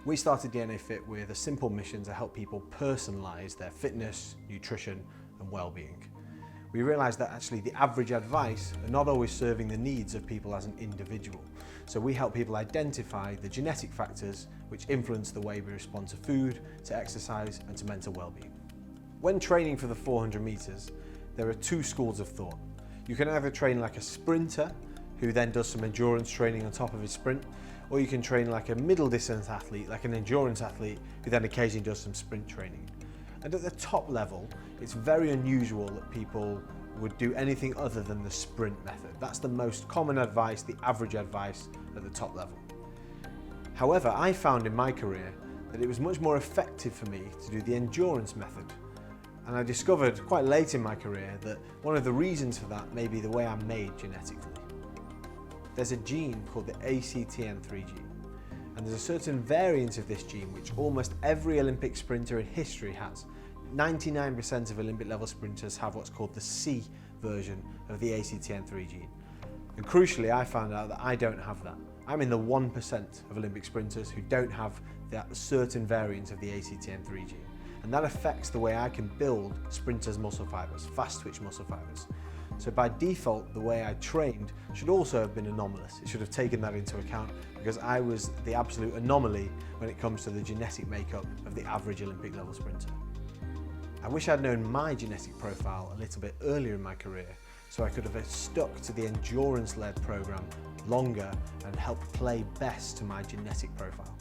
We started DNA Fit with a simple mission to help people personalise their fitness, nutrition and well-being. We realised that actually the average advice are not always serving the needs of people as an individual. So we help people identify the genetic factors which influence the way we respond to food, to exercise and to mental well-being. When training for the 400 metres, there are two schools of thought. You can either train like a sprinter, who then does some endurance training on top of his sprint, or you can train like a middle distance athlete, like an endurance athlete, who then occasionally does some sprint training. And at the top level, it's very unusual that people would do anything other than the sprint method. That's the most common advice, the average advice at the top level. However, I found in my career that it was much more effective for me to do the endurance method. And I discovered quite late in my career that one of the reasons for that may be the way I'm made genetically. There's a gene called the ACTN3 gene. And there's a certain variant of this gene which almost every Olympic sprinter in history has. 99% of Olympic level sprinters have what's called the C version of the ACTN3 gene. And crucially, I found out that I don't have that. I'm in the 1% of Olympic sprinters who don't have that certain variant of the ACTN3 gene. And that affects the way I can build sprinters' muscle fibers, fast twitch muscle fibers. So by default, the way I trained should also have been anomalous. It should have taken that into account because I was the absolute anomaly when it comes to the genetic makeup of the average Olympic level sprinter. I wish I'd known my genetic profile a little bit earlier in my career so I could have stuck to the endurance-led program longer and helped play best to my genetic profile.